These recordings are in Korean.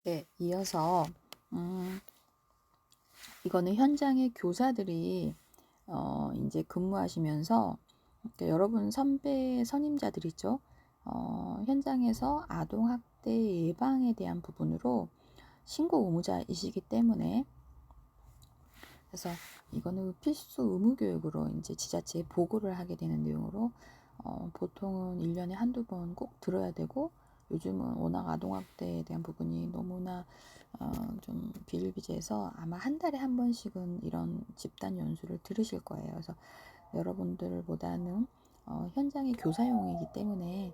네, 이어서 이거는 현장의 교사들이 이제 근무하시면서 그러니까 여러분 선배 선임자들이죠. 현장에서 아동 학대 예방에 대한 부분으로 신고 의무자이시기 때문에 그래서 이거는 필수 의무 교육으로 이제 지자체에 보고를 하게 되는 내용으로 보통은 1년에 한두 번 꼭 들어야 되고 요즘은 워낙 아동학대에 대한 부분이 너무나 좀 비일비재해서 아마 한 달에 한 번씩은 이런 집단 연수를 들으실 거예요. 그래서 여러분들보다는 현장의 교사용이기 때문에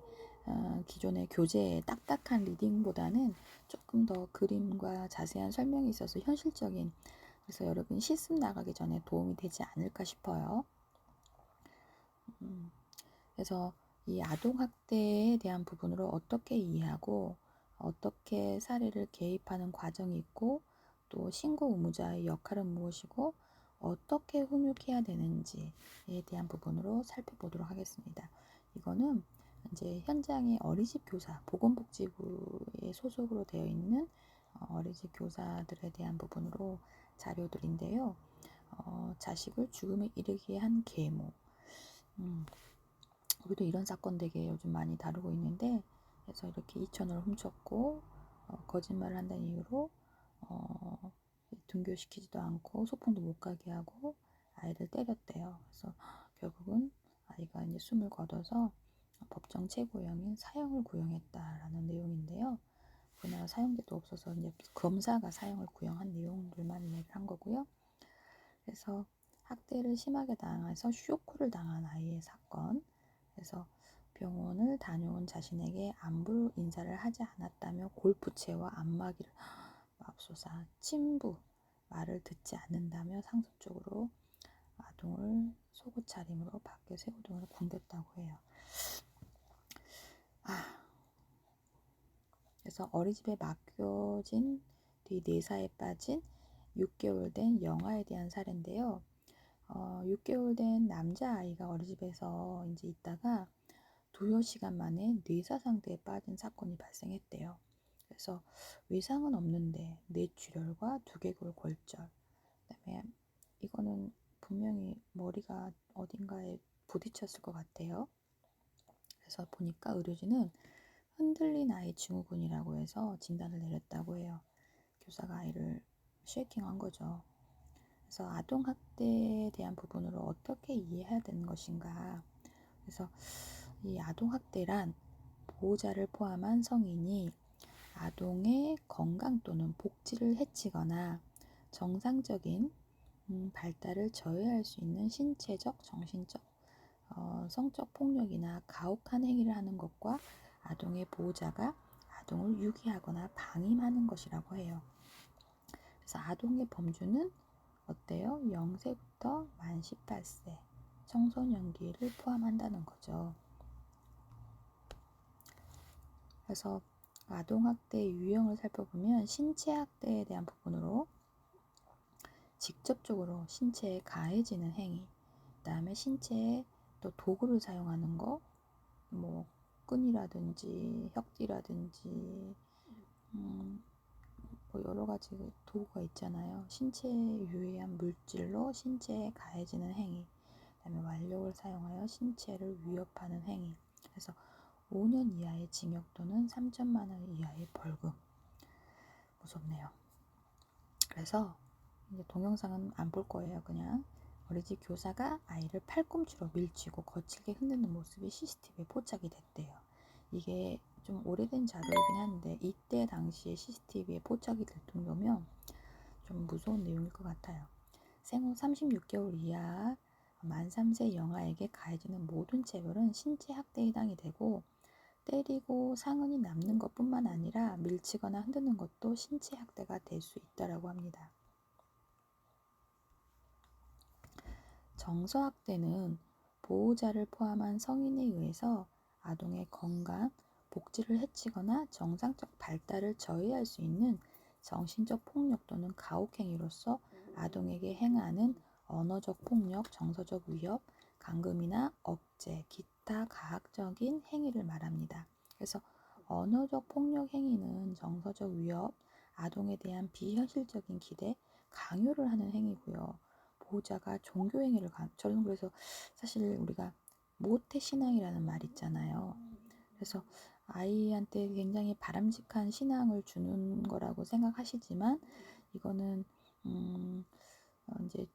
기존의 교재의 딱딱한 리딩보다는 조금 더 그림과 자세한 설명이 있어서 현실적인 그래서 여러분 실습 나가기 전에 도움이 되지 않을까 싶어요. 그래서 이 아동학대에 대한 부분으로 어떻게 이해하고 어떻게 사례를 개입하는 과정이 있고 또 신고 의무자의 역할은 무엇이고 어떻게 훈육해야 되는지에 대한 부분으로 살펴보도록 하겠습니다. 이거는 이제 현장의 어린이집 교사, 보건복지부에 소속으로 되어 있는 어린이집 교사들에 대한 부분으로 자료들인데요. 자식을 죽음에 이르게 한 계모. 우리도 이런 사건 되게 요즘 많이 다루고 있는데 그래서 이렇게 2,000원을 훔쳤고 거짓말을 한다는 이유로 등교시키지도 않고 소풍도 못 가게 하고 아이를 때렸대요. 그래서 결국은 아이가 이제 숨을 거둬서 법정 최고형인 사형을 구형했다라는 내용인데요. 우리나라 사형제도 없어서 이제 검사가 사형을 구형한 내용들만 이야기를 한 거고요. 그래서 학대를 심하게 당해서 쇼크를 당한 아이의 사건. 그래서 병원을 다녀온 자신에게 안부 인사를 하지 않았다며 골프채와 안마기를 맙소사 친부 말을 듣지 않는다며 상습적으로 아동을 속옷 차림으로 밖에 세우등으로 굶겼다고 해요. 그래서 어린이집에 맡겨진 뒤 내사에 빠진 6개월 된 영아에 대한 사례인데요. 6개월 된 남자아이가 어린이집에서 이제 있다가 두어 시간 만에 뇌사 상태에 빠진 사건이 발생했대요. 그래서 외상은 없는데 뇌출혈과 두개골 골절, 그다음에 이거는 분명히 머리가 어딘가에 부딪혔을 것 같아요. 그래서 보니까 의료진은 흔들린 아이 증후군이라고 해서 진단을 내렸다고 해요. 교사가 아이를 쉐이킹한 거죠. 그래서 아동학대에 대한 부분으로 어떻게 이해해야 되는 것인가. 그래서 이 아동학대란 보호자를 포함한 성인이 아동의 건강 또는 복지를 해치거나 정상적인 발달을 저해할 수 있는 신체적, 정신적, 성적 폭력이나 가혹한 행위를 하는 것과 아동의 보호자가 아동을 유기하거나 방임하는 것이라고 해요. 그래서 아동의 범주는 어때요? 0세부터 만 18세 청소년기를 포함한다는 거죠. 그래서 아동학대의 유형을 살펴보면 신체학대에 대한 부분으로 직접적으로 신체에 가해지는 행위, 그 다음에 신체에 또 도구를 사용하는 거, 뭐 끈이라든지 혁띠라든지 뭐 여러 가지 도구가 있잖아요. 신체에 유해한 물질로 신체에 가해지는 행위, 그 다음에 완력을 사용하여 신체를 위협하는 행위. 그래서 5년 이하의 징역 또는 3천만 원 이하의 벌금. 무섭네요. 그래서 이제 동영상은 안 볼 거예요. 그냥 어린이집 교사가 아이를 팔꿈치로 밀치고 거칠게 흔드는 모습이 CCTV에 포착이 됐대요. 이게 좀 오래된 자료이긴 한데 이때 당시에 CCTV에 포착이 될 정도면 좀 무서운 내용일 것 같아요. 생후 36개월 이하 만 3세 영아에게 가해지는 모든 체벌은 신체 학대에 해당이 되고 때리고 상흔이 남는 것뿐만 아니라 밀치거나 흔드는 것도 신체 학대가 될 수 있다고 합니다. 정서학대는 보호자를 포함한 성인에 의해서 아동의 건강, 복지를 해치거나 정상적 발달을 저해할 수 있는 정신적 폭력 또는 가혹행위로서 아동에게 행하는 언어적 폭력, 정서적 위협, 감금이나 억제, 기타 가학적인 행위를 말합니다. 그래서 언어적 폭력 행위는 정서적 위협, 아동에 대한 비현실적인 기대, 강요를 하는 행위고요. 보호자가 종교 행위를 저는 그래서 사실 우리가 모태 신앙이라는 말 있잖아요. 그래서 아이한테 굉장히 바람직한 신앙을 주는 거라고 생각하시지만 이거는 이제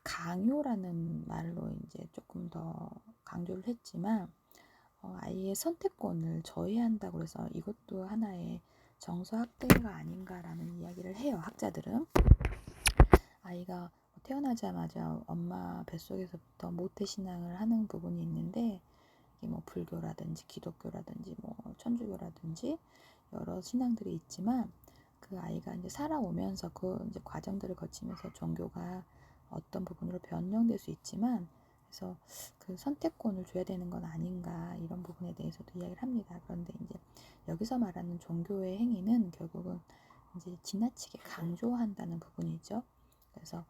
강요라는 말로 이제 조금 더 강조를 했지만 아이의 선택권을 저해한다고 해서 이것도 하나의 정서학대가 아닌가라는 이야기를 해요. 학자들은. 아이가 태어나자마자 엄마 뱃속에서부터 모태신앙을 하는 부분이 있는데 이게 뭐 불교라든지 기독교라든지 뭐 천주교라든지 여러 신앙들이 있지만 그 아이가 이제 살아오면서 그 이제 과정들을 거치면서 종교가 어떤 부분으로 변형될 수 있지만 그래서 그 선택권을 줘야 되는 건 아닌가 이런 부분에 대해서도 이야기를 합니다. 그런데 이제 여기서 말하는 종교의 행위는 결국은 이제 지나치게 강조한다는 부분이죠. 그래서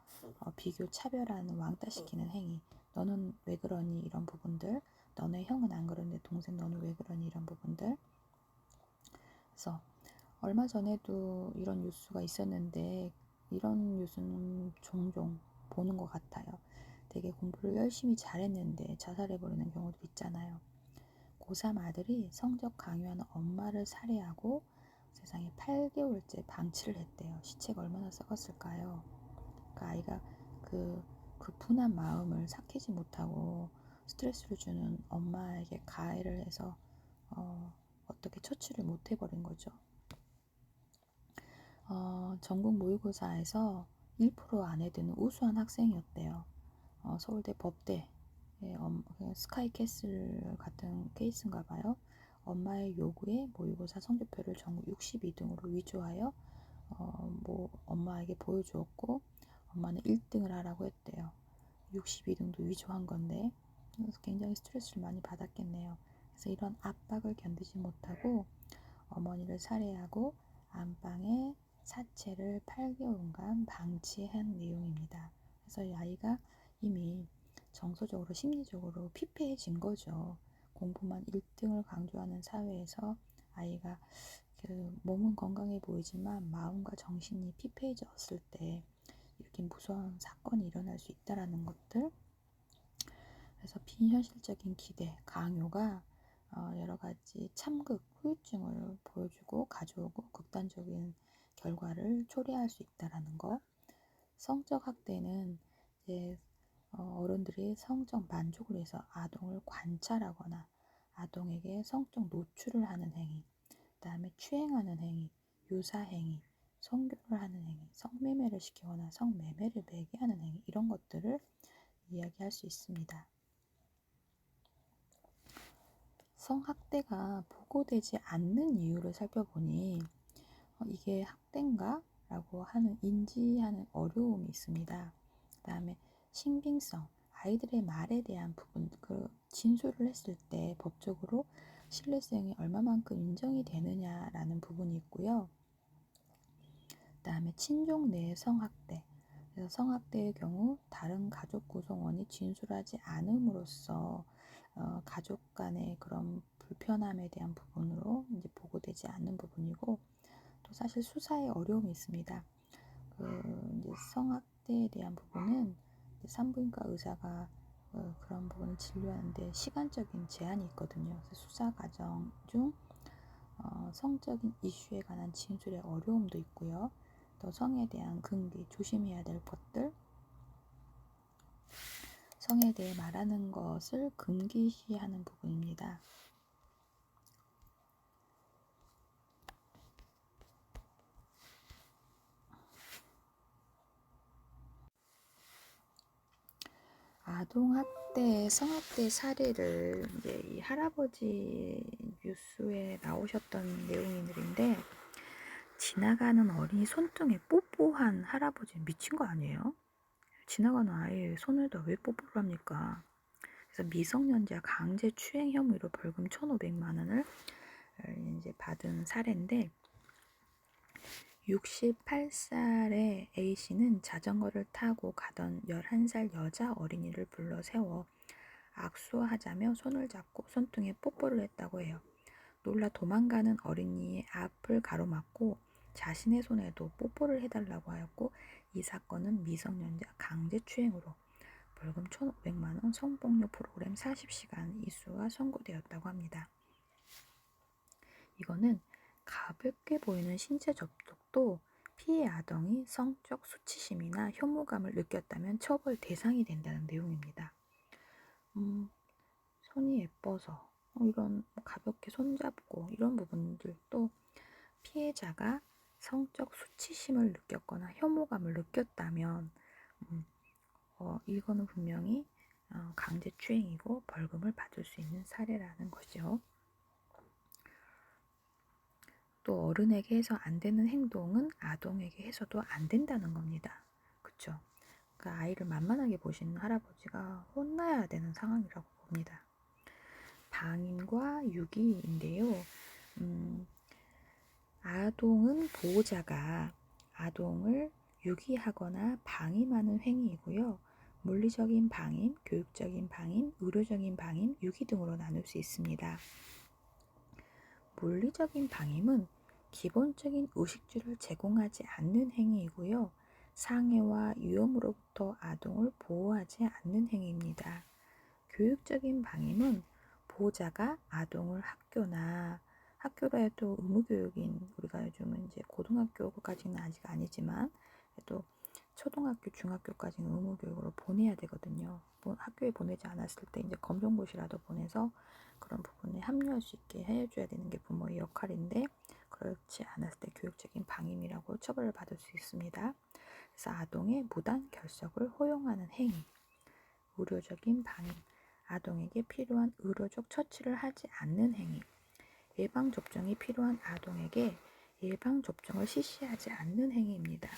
비교, 차별하는, 왕따시키는 행위. 너는 왜 그러니 이런 부분들. 너네 형은 안 그러는데 동생 너는 왜 그러니 이런 부분들. 그래서 얼마 전에도 이런 뉴스가 있었는데 이런 뉴스는 종종 보는 것 같아요. 되게 공부를 열심히 잘했는데 자살해버리는 경우도 있잖아요. 고3 아들이 성적 강요하는 엄마를 살해하고 세상에 8개월째 방치를 했대요. 시체가 얼마나 썩었을까요? 그 아이가 그 급분한 마음을 삭히지 못하고 스트레스를 주는 엄마에게 가해를 해서 어떻게 처치를 못 해버린 거죠. 전국 모의고사에서 1% 안에 드는 우수한 학생이었대요. 서울대 법대 스카이캐슬 같은 케이스인가 봐요. 엄마의 요구에 모의고사 성적표를 전국 62등으로 위조하여 뭐 엄마에게 보여주었고 엄마는 1등을 하라고 했대요. 62등도 위조한 건데 그래서 굉장히 스트레스를 많이 받았겠네요. 그래서 이런 압박을 견디지 못하고 어머니를 살해하고 안방에 사체를 8개월간 방치한 내용입니다. 그래서 이 아이가 이미 정서적으로 심리적으로 피폐해진 거죠. 공부만 1등을 강조하는 사회에서 아이가 그 몸은 건강해 보이지만 마음과 정신이 피폐해졌을 때 이렇게 무서운 사건이 일어날 수 있다라는 것들. 그래서 비현실적인 기대, 강요가 여러 가지 참극, 후유증을 보여주고 가져오고 극단적인 결과를 초래할 수 있다라는 거. 성적 학대는 이제 어른들이 성적 만족을 위해서 아동을 관찰하거나 아동에게 성적 노출을 하는 행위, 그 다음에 추행하는 행위, 유사행위, 성교를 하는 행위, 성매매를 시키거나 성매매를 매개하는 행위 이런 것들을 이야기할 수 있습니다. 성학대가 보고되지 않는 이유를 살펴보니 이게 학대인가? 라고 하는 인지하는 어려움이 있습니다. 그 다음에 신빙성, 아이들의 말에 대한 부분, 그 진술을 했을 때 법적으로 신뢰성이 얼마만큼 인정이 되느냐라는 부분이 있고요. 그 다음에 친족 내 성학대, 그래서 성학대의 경우 다른 가족 구성원이 진술하지 않음으로써 가족 간의 그런 불편함에 대한 부분으로 이제 보고되지 않는 부분이고 또 사실 수사에 어려움이 있습니다. 이제 성학대에 대한 부분은 산부인과 의사가 그런 부분을 진료하는데 시간적인 제한이 있거든요. 그래서 수사 과정 중 성적인 이슈에 관한 진술의 어려움도 있고요. 또 성에 대한 금기, 조심해야 될 것들, 성에 대해 말하는 것을 금기시하는 부분입니다. 아동학대, 성학대 사례를 이제 이 할아버지 뉴스에 나오셨던 내용들인데 지나가는 어린이 손등에 뽀뽀한 할아버지 미친 거 아니에요? 지나가는 아이의 손에다 왜 뽀뽀를 합니까? 그래서 미성년자 강제 추행 혐의로 벌금 1,500만 원을 이제 받은 사례인데 68살의 A씨는 자전거를 타고 가던 11살 여자 어린이를 불러 세워 악수하자며 손을 잡고 손등에 뽀뽀를 했다고 해요. 놀라 도망가는 어린이의 앞을 가로막고 자신의 손에도 뽀뽀를 해달라고 하였고 이 사건은 미성년자 강제추행으로 벌금 1,500만 원, 성폭력 프로그램 40시간 이수가 선고되었다고 합니다. 이거는 가볍게 보이는 신체 접촉도 피해 아동이 성적 수치심이나 혐오감을 느꼈다면 처벌 대상이 된다는 내용입니다. 손이 예뻐서 이런 가볍게 손잡고 이런 부분들도 피해자가 성적 수치심을 느꼈거나 혐오감을 느꼈다면 이거는 분명히 강제추행이고 벌금을 받을 수 있는 사례라는 거죠. 또 어른에게 해서 안 되는 행동은 아동에게 해서도 안 된다는 겁니다. 그쵸? 그러니까 아이를 만만하게 보시는 할아버지가 혼나야 되는 상황이라고 봅니다. 방임과 유기인데요. 아동은 보호자가 아동을 유기하거나 방임하는 행위이고요. 물리적인 방임, 교육적인 방임, 의료적인 방임, 유기 등으로 나눌 수 있습니다. 물리적인 방임은 기본적인 의식주를 제공하지 않는 행위이고요. 상해와 위험으로부터 아동을 보호하지 않는 행위입니다. 교육적인 방임은 보호자가 아동을 학교로 해도 의무교육인 우리가 요즘은 이제 고등학교까지는 아직 아니지만 또 초등학교, 중학교까지는 의무교육으로 보내야 되거든요. 학교에 보내지 않았을 때 이제 검정고시라도 보내서 그런 부분에 합류할 수 있게 해줘야 되는 게 부모의 역할인데 그렇지 않았을 때 교육적인 방임이라고 처벌을 받을 수 있습니다. 그래서 아동의 무단 결석을 허용하는 행위, 의료적인 방임, 아동에게 필요한 의료적 처치를 하지 않는 행위, 예방접종이 필요한 아동에게 예방접종을 실시하지 않는 행위입니다.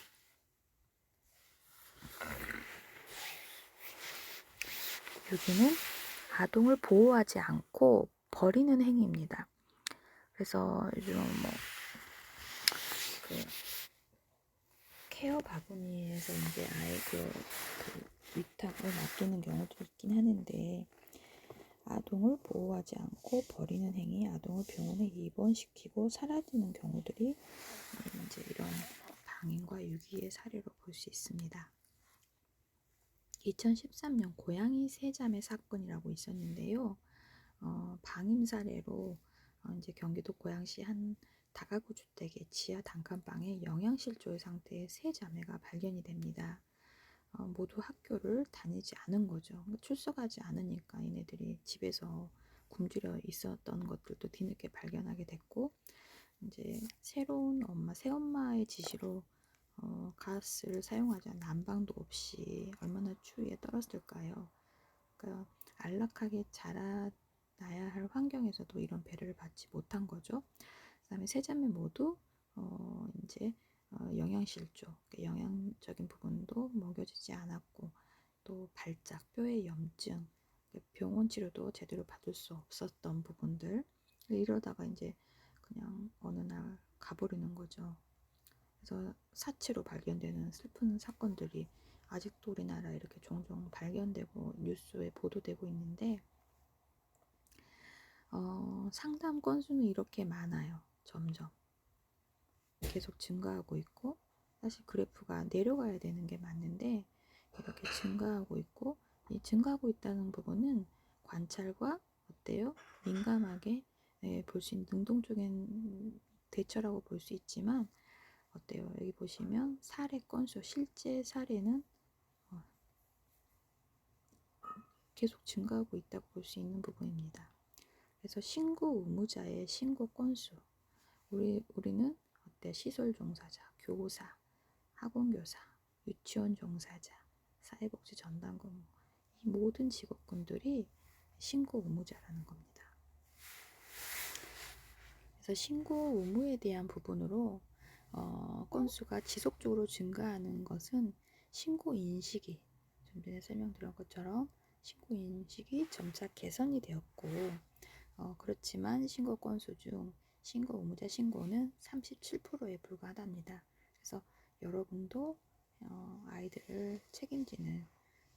유기는 아동을 보호하지 않고 버리는 행위입니다. 그래서 요즘 케어 바구니에서 이제 아이 위탁을 놔두는 경우도 있긴 하는데 아동을 보호하지 않고 버리는 행위, 아동을 병원에 입원시키고 사라지는 경우들이 이제 이런 방임과 유기의 사례로 볼 수 있습니다. 2013년 고양이 세자매 사건이라고 있었는데요. 방임 사례로 이제 경기도 고양시 한 다가구 주택의 지하 단칸방에 영양실조 상태의 세 자매가 발견이 됩니다. 모두 학교를 다니지 않은 거죠. 출석하지 않으니까 얘네들이 집에서 굶주려 있었던 것들도 뒤늦게 발견하게 됐고 이제 새로운 새엄마의 지시로 가스를 사용하지 않은 난방도 없이 얼마나 추위에 떨었을까요? 그러니까 안락하게 자라나야 할 환경에서도 이런 배려를 받지 못한 거죠. 그다음에 세 자매 모두 이제 영양실조, 영양적인 부분도 먹여지지 않았고 또 발작, 뼈의 염증, 병원 치료도 제대로 받을 수 없었던 부분들 이러다가 이제 그냥 어느 날 가버리는 거죠. 그래서 사체로 발견되는 슬픈 사건들이 아직도 우리나라에 이렇게 종종 발견되고 뉴스에 보도되고 있는데 상담 건수는 이렇게 많아요. 점점 계속 증가하고 있고 사실 그래프가 내려가야 되는 게 맞는데 이렇게 증가하고 있고 이 증가하고 있다는 부분은 관찰과 어때요? 민감하게 볼 수 있는 능동적인 대처라고 볼 수 있지만 어때요? 여기 보시면 사례 건수, 실제 사례는 계속 증가하고 있다고 볼 수 있는 부분입니다. 그래서 신고 의무자의 신고 건수, 우리는 어때? 시설 종사자, 교사, 학원교사, 유치원 종사자, 사회복지 전담근무 이 모든 직업군들이 신고 의무자라는 겁니다. 그래서 신고 의무에 대한 부분으로 건수가 지속적으로 증가하는 것은 신고 인식이 좀 전에 설명드린 것처럼 신고 인식이 점차 개선이 되었고 그렇지만 신고 건수 중 신고 의무자 신고는 37%에 불과하답니다. 그래서 여러분도 아이들을 책임지는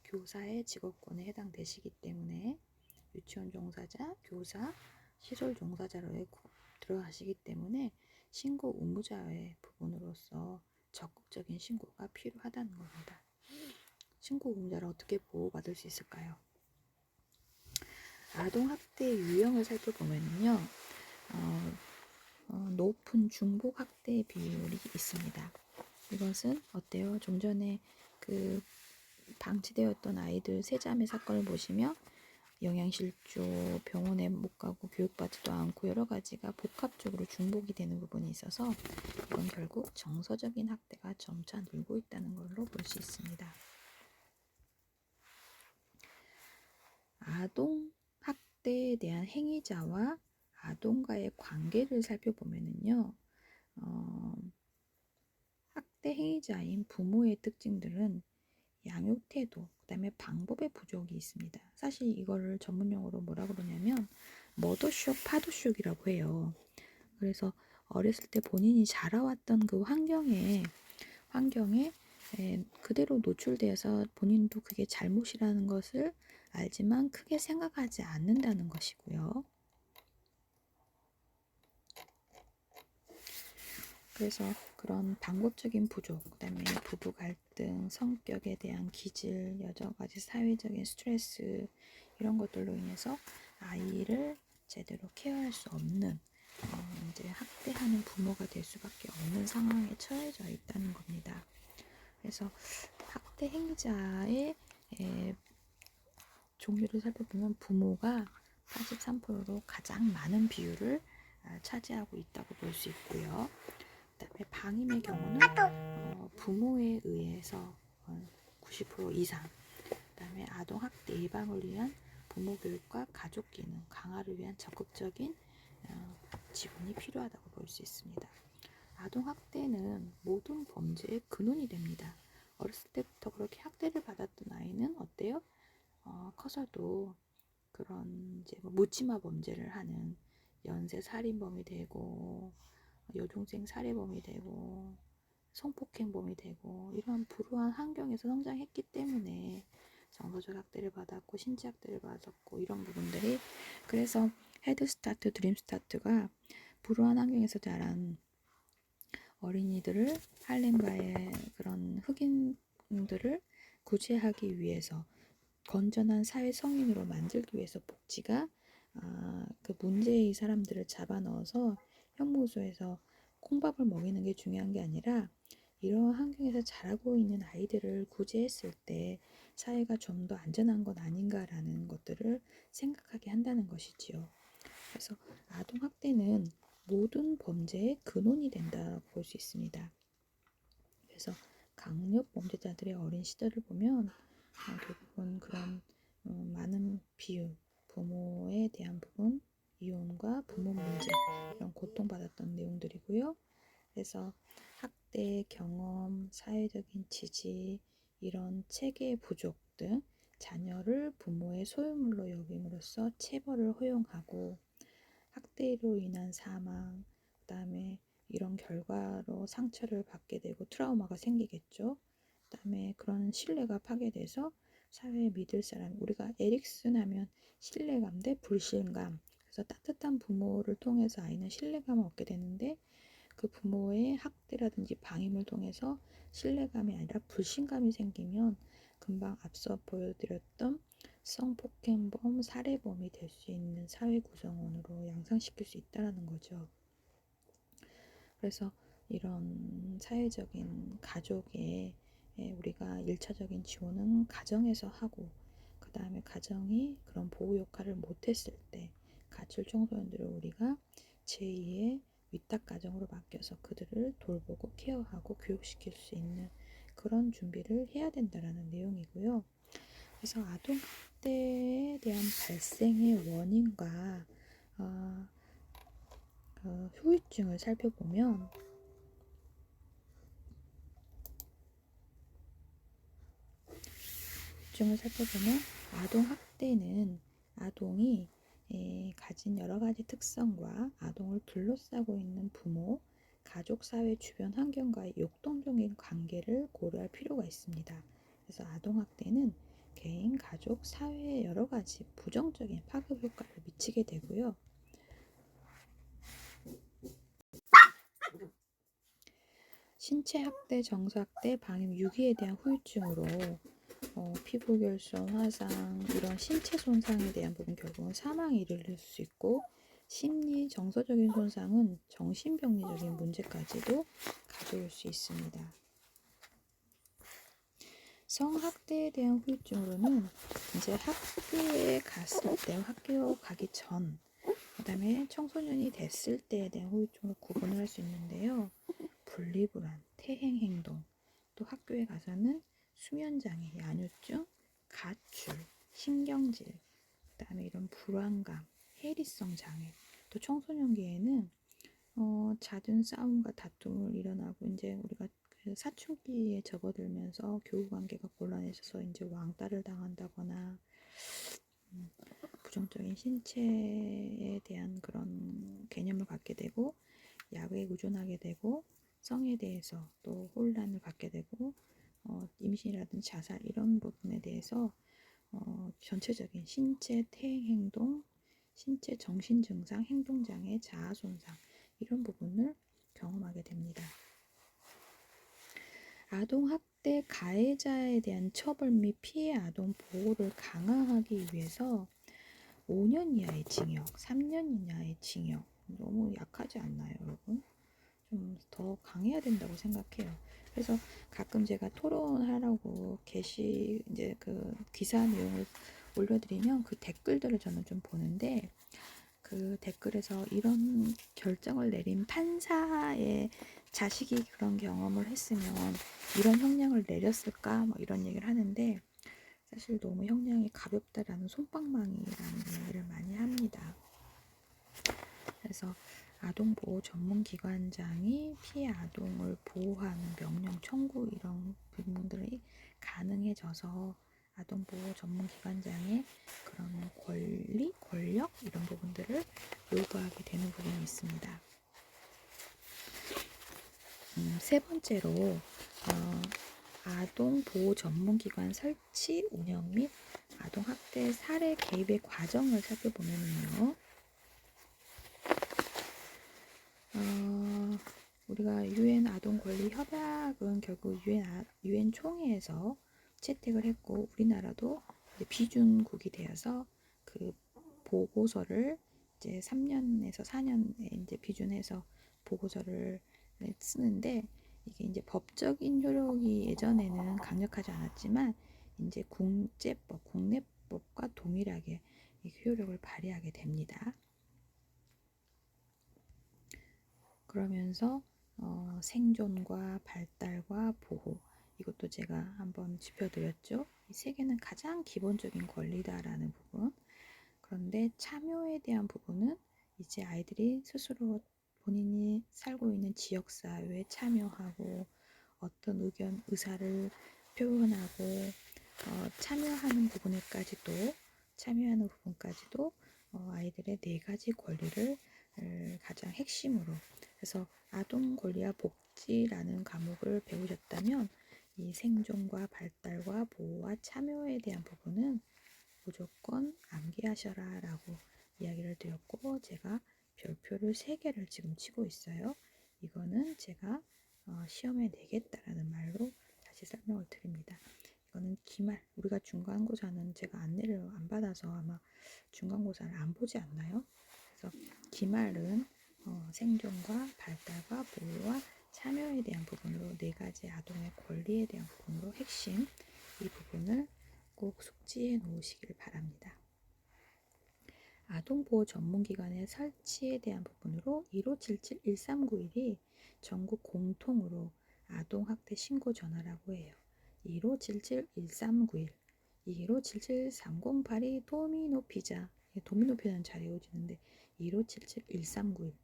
교사의 직업군에 해당되시기 때문에 유치원 종사자, 교사, 시설 종사자로 들어가시기 때문에 신고 의무자의 부분으로서 적극적인 신고가 필요하다는 겁니다. 신고 의무자를 어떻게 보호받을 수 있을까요? 아동학대 유형을 살펴보면요, 높은 중복 학대 비율이 있습니다. 이것은 어때요? 좀 전에 그 방치되었던 아이들 세자매 사건을 보시면 영양실조, 병원에 못 가고 교육받지도 않고 여러 가지가 복합적으로 중복이 되는 부분이 있어서 이건 결국 정서적인 학대가 점차 늘고 있다는 걸로 볼 수 있습니다. 아동 학대에 대한 행위자와 아동과의 관계를 살펴보면요, 학대 행위자인 부모의 특징들은 양육 태도, 그 다음에 방법의 부족이 있습니다. 사실 이거를 전문용어로 뭐라 그러냐면 머더쇼, 파더쇼이라고 해요. 그래서 어렸을 때 본인이 자라왔던 그 환경에 그대로 노출되어서 본인도 그게 잘못이라는 것을 알지만 크게 생각하지 않는다는 것이고요. 그래서 그런 방법적인 부족, 그다음에 부부 갈등, 성격에 대한 기질, 여러 가지 사회적인 스트레스 이런 것들로 인해서 아이를 제대로 케어할 수 없는 이제 학대하는 부모가 될 수밖에 없는 상황에 처해져 있다는 겁니다. 그래서 학대 행위자의 종류를 살펴보면 부모가 83%로 가장 많은 비율을 차지하고 있다고 볼 수 있고요. 그다음에 방임의 경우는 부모에 의해서 90% 이상, 그다음에 아동 학대 예방을 위한 부모 교육과 가족 기능 강화를 위한 적극적인 지원이 필요하다고 볼 수 있습니다. 아동 학대는 모든 범죄의 근원이 됩니다. 어렸을 때부터 그렇게 학대를 받았던 아이는 어때요? 커서도 그런 이제 묻지마 범죄를 하는 연쇄 살인범이 되고 여중생 살해범이 되고 성폭행범이 되고 이런 불우한 환경에서 성장했기 때문에 정서적 학대를 받았고 신체 학대를 받았고 이런 부분들이, 그래서 헤드스타트, 드림스타트가 불우한 환경에서 자란 어린이들을 할렘과의 그런 흑인들을 구제하기 위해서 건전한 사회 성인으로 만들기 위해서 복지가 그 문제의 사람들을 잡아 넣어서 형무소에서 콩밥을 먹이는 게 중요한 게 아니라 이러한 환경에서 자라고 있는 아이들을 구제했을 때 사회가 좀 더 안전한 건 아닌가라는 것들을 생각하게 한다는 것이지요. 그래서 아동학대는 모든 범죄의 근원이 된다고 볼 수 있습니다. 그래서 강력 범죄자들의 어린 시절을 보면 대부분 그런 많은 비유, 부모에 대한 부분, 이혼과 부모 문제, 이런 고통받았던 내용들이고요. 그래서 학대 경험, 사회적인 지지, 이런 체계 부족 등 자녀를 부모의 소유물로 여김으로써 체벌을 허용하고 학대로 인한 사망, 그다음에 이런 결과로 상처를 받게 되고 트라우마가 생기겠죠. 그다음에 그런 신뢰가 파괴돼서 사회에 믿을 사람, 우리가 에릭슨 하면 신뢰감 대 불신감, 그래서 따뜻한 부모를 통해서 아이는 신뢰감을 얻게 되는데 그 부모의 학대라든지 방임을 통해서 신뢰감이 아니라 불신감이 생기면 금방 앞서 보여드렸던 성폭행범, 살해범이 될 수 있는 사회 구성원으로 양상시킬 수 있다는 거죠. 그래서 이런 사회적인 가족에 우리가 1차적인 지원은 가정에서 하고, 그 다음에 가정이 그런 보호 역할을 못했을 때 가출 청소년들을 우리가 제2의 위탁 가정으로 맡겨서 그들을 돌보고 케어하고 교육시킬 수 있는 그런 준비를 해야 된다는 내용이고요. 그래서 아동학대에 대한 발생의 원인과 후유증을 살펴보면 아동학대는 아동이 가진 여러 가지 특성과 아동을 둘러싸고 있는 부모, 가족, 사회, 주변 환경과의 역동적인 관계를 고려할 필요가 있습니다. 그래서 아동학대는 개인, 가족, 사회에 여러 가지 부정적인 파급 효과를 미치게 되고요. 신체학대, 정서학대, 방임, 유기에 대한 후유증으로 피부결손, 화상, 이런 신체 손상에 대한 부분 결국은 사망에 이르를 수 있고, 심리, 정서적인 손상은 정신병리적인 문제까지도 가져올 수 있습니다. 성학대에 대한 후유증으로는 이제 학교에 갔을 때, 학교 가기 전, 그 다음에 청소년이 됐을 때에 대한 후유증으로 구분을 할 수 있는데요. 분리불안, 퇴행행동, 또 학교에 가서는 수면장애, 야뇨증, 가출, 신경질, 그 다음에 이런 불안감, 해리성 장애, 또 청소년기에는 잦은 싸움과 다툼을 일어나고, 이제 우리가 그 사춘기에 접어들면서 교우관계가 곤란해져서 이제 왕따를 당한다거나, 부정적인 신체에 대한 그런 개념을 갖게 되고, 약에 의존하게 되고, 성에 대해서 또 혼란을 갖게 되고, 임신이라든지 자살 이런 부분에 대해서 전체적인 신체 퇴행행동, 신체 정신증상, 행동장애, 자아손상 이런 부분을 경험하게 됩니다. 아동학대 가해자에 대한 처벌 및 피해 아동 보호를 강화하기 위해서 5년 이하의 징역, 3년 이하의 징역, 너무 약하지 않나요, 여러분? 좀 더 강해야 된다고 생각해요. 그래서 가끔 제가 토론하라고 이제 그 기사 내용을 올려드리면 그 댓글들을 저는 좀 보는데, 그 댓글에서 이런 결정을 내린 판사의 자식이 그런 경험을 했으면 이런 형량을 내렸을까? 뭐 이런 얘기를 하는데, 사실 너무 형량이 가볍다라는 솜방망이라는 얘기를 많이 합니다. 그래서 아동보호 전문기관장이 피해 아동을 보호하는 명령 청구 이런 부분들이 가능해져서 아동보호 전문기관장의 그런 권리, 권력 이런 부분들을 요구하게 되는 부분이 있습니다. 세 번째로 아동보호 전문기관 설치, 운영 및 아동학대 사례 개입의 과정을 살펴보면요. 우리가 유엔 아동권리 협약은 결국 유엔 총회에서 채택을 했고, 우리나라도 이제 비준국이 되어서 그 보고서를 이제 3년에서 4년에 이제 비준해서 보고서를 쓰는데, 이게 이제 법적인 효력이 예전에는 강력하지 않았지만 이제 국제법, 국내법과 동일하게 효력을 발휘하게 됩니다. 그러면서 생존과 발달과 보호, 이것도 제가 한번 짚어드렸죠. 이 세 개는 가장 기본적인 권리다라는 부분. 그런데 참여에 대한 부분은 이제 아이들이 스스로 본인이 살고 있는 지역사회에 참여하고 어떤 의사를 표현하고 참여하는 부분까지도 아이들의 4가지 권리를 가장 핵심으로, 그래서 아동 권리와 복지라는 과목을 배우셨다면 이 생존과 발달과 보호와 참여에 대한 부분은 무조건 암기하셔라 라고 이야기를 드렸고, 제가 별표를 3개를 지금 치고 있어요. 이거는 제가 시험에 내겠다라는 말로 다시 설명을 드립니다. 이거는 기말, 우리가 중간고사는 제가 안내를 안 받아서 아마 중간고사를 안 보지 않나요? 그래서 기말은 생존과 발달과 보호와 참여에 대한 부분으로 4가지 아동의 권리에 대한 부분으로 핵심, 이 부분을 꼭 숙지해 놓으시길 바랍니다. 아동보호 전문기관의 설치에 대한 부분으로 1577-1391이 전국 공통으로 아동학대 신고 전화라고 해요. 1577-1391, 1577-3082 도미노 피자, 도미노 피자는 잘 외워지는데 1577-1391,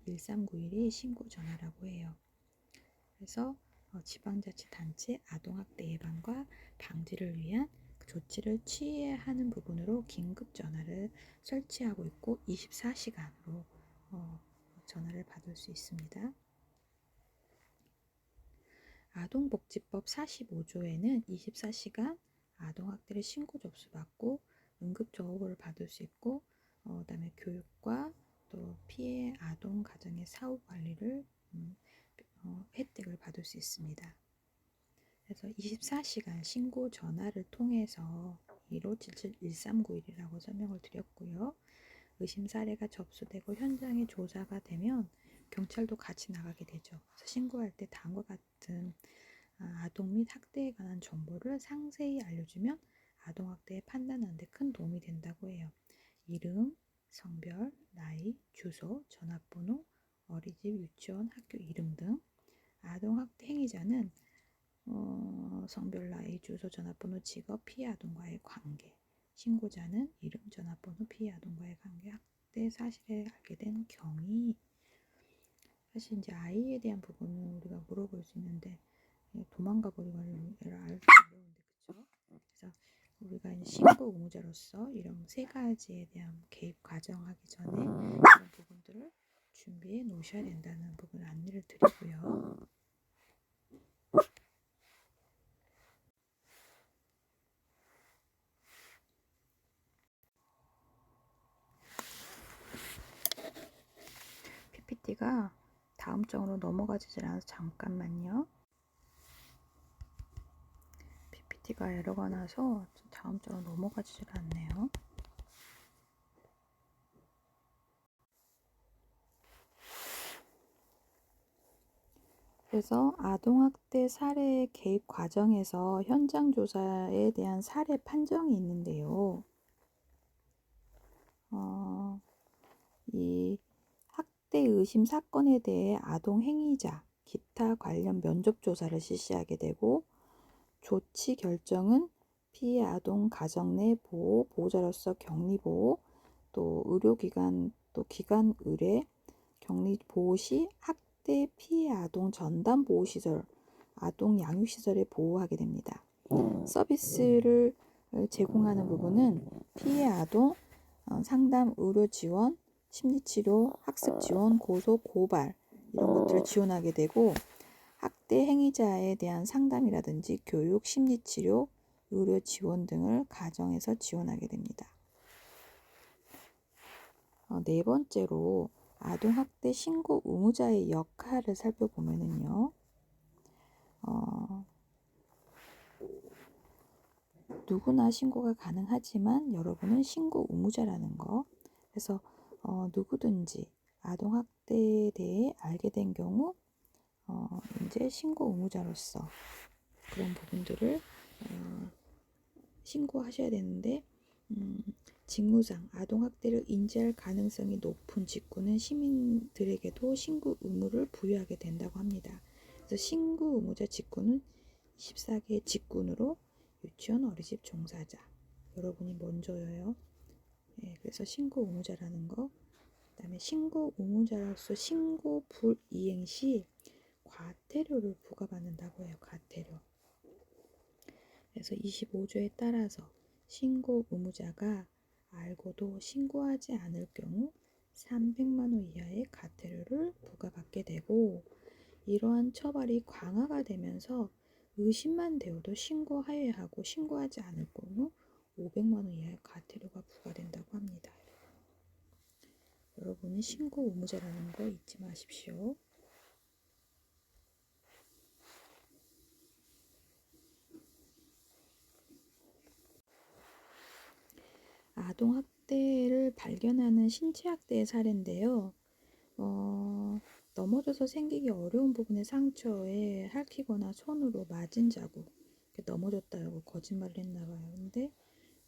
1391이 신고 전화라고 해요. 그래서 지방자치단체 아동학대 예방과 방지를 위한 조치를 취해야 하는 부분으로 긴급전화를 설치하고 있고 24시간으로 전화를 받을 수 있습니다. 아동복지법 45조에는 24시간 아동학대를 신고 접수받고 응급조업을 받을 수 있고, 그다음에 교육과 또 피해 아동 가정의 사후 관리를 혜택을 받을 수 있습니다. 그래서 24시간 신고 전화를 통해서 1577-1391이라고 설명을 드렸고요. 의심 사례가 접수되고 현장에 조사가 되면 경찰도 같이 나가게 되죠. 그래서 신고할 때 다음과 같은 아동 및 학대에 관한 정보를 상세히 알려주면 아동학대의 판단하는 데 큰 도움이 된다고 해요. 이름, 성별, 나이, 주소, 전화번호, 어린이집, 유치원, 학교 이름 등 아동학대 행위자는 성별, 나이, 주소, 전화번호, 직업, 피해 아동과의 관계, 신고자는 이름, 전화번호, 피해 아동과의 관계, 학대 사실을 알게 된 경위. 사실 이제 아이에 대한 부분은 우리가 물어볼 수 있는데 도망가 버리고 알기 어려운데, 그렇죠? 그래서 우리가 이제 신고 의무자로서 이런 세 가지에 대한 개입 과정하기 전에 이런 부분들을 준비해 놓으셔야 된다는 부분을 안내를 드리고요. PPT가 다음 장으로 넘어가지질 않아서 잠깐만요. PPT가 에러가 나서 다음 장으로 넘어가지질 않네요. 그래서 아동학대 사례 개입 과정에서 현장 조사에 대한 사례 판정이 있는데요. 이 학대 의심 사건에 대해 아동 행위자, 기타 관련 면접 조사를 실시하게 되고 조치 결정은 피해 아동 가정 내 보호, 보호자로서 격리 보호, 또 의료기관, 또 기관 의뢰, 격리 보호 시 학대 피해 아동 전담 보호시설, 아동 양육시설에 보호하게 됩니다. 서비스를 제공하는 부분은 피해 아동 상담, 의료 지원, 심리치료, 학습 지원, 고소, 고발 이런 것들을 지원하게 되고 학대 행위자에 대한 상담이라든지 교육, 심리치료, 의료 지원 등을 가정에서 지원하게 됩니다. 네 번째로 아동학대 신고 의무자의 역할을 살펴보면은요. 누구나 신고가 가능하지만 여러분은 신고 의무자라는 거. 그래서 누구든지 아동학대에 대해 알게 된 경우 이제 신고 의무자로서 그런 부분들을 신고하셔야 되는데 직무상 아동학대를 인지할 가능성이 높은 직구는 시민들에게도 신고 의무를 부여하게 된다고 합니다. 그래서 신고 의무자 직구는 14개 직군으로 유치원, 어린이집 종사자 여러분이 먼저예요. 네, 그래서 신고 의무자라는 거. 그 다음에 신고 의무자로서 신고 불이행 시 과태료를 부과받는다고 해요. 과태료. 그래서 25조에 따라서 신고 의무자가 알고도 신고하지 않을 경우 300만 원 이하의 과태료를 부과받게 되고 이러한 처벌이 강화가 되면서 의심만 되어도 신고하여야 하고 신고하지 않을 경우 500만 원 이하의 과태료가 부과된다고 합니다. 여러분이 신고 의무자라는 거 잊지 마십시오. 아동학대를 발견하는 신체학대의 사례인데요. 넘어져서 생기기 어려운 부분의 상처에 핥히거나 손으로 맞은 자국, 넘어졌다고 거짓말을 했나봐요. 근데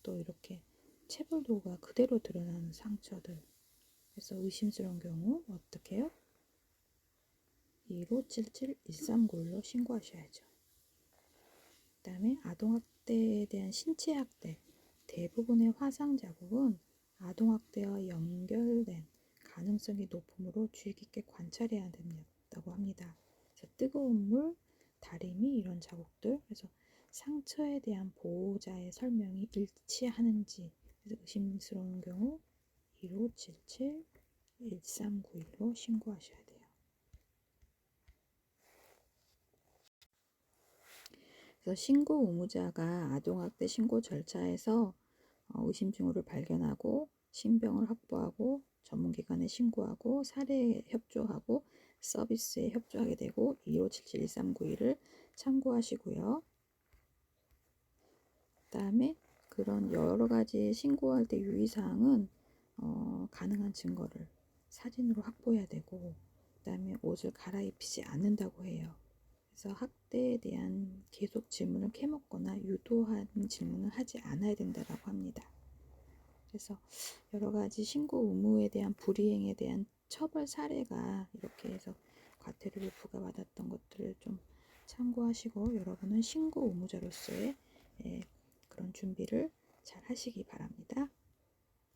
또 이렇게 체불도가 그대로 드러나는 상처들. 그래서 의심스러운 경우 어떻게 해요? 1577-1391로 신고하셔야죠. 그 다음에 아동학대에 대한 신체학대. 대부분의 화상 자국은 아동학대와 연결된 가능성이 높으므로 주의 깊게 관찰해야 된다고 합니다. 그래서 뜨거운 물, 다리미 이런 자국들. 그래서 상처에 대한 보호자의 설명이 일치하는지 그래서 의심스러운 경우 1577-1391로 신고하셔야 돼요. 그래서 신고 의무자가 아동학대 신고 절차에서 의심 징후를 발견하고 신병을 확보하고 전문기관에 신고하고 사례에 협조하고 서비스에 협조하게 되고 2577-1391을 참고하시고요. 그다음에 그런 여러 가지 신고할 때 유의사항은 가능한 증거를 사진으로 확보해야 되고, 그다음에 옷을 갈아입히지 않는다고 해요. 그래서 학대에 대한 계속 질문을 캐묻거나 유도한 질문을 하지 않아야 된다고 합니다. 그래서 여러 가지 신고 의무에 대한 불이행에 대한 처벌 사례가 이렇게 해서 과태료를 부과받았던 것들을 좀 참고하시고, 여러분은 신고 의무자로서의 그런 준비를 잘 하시기 바랍니다.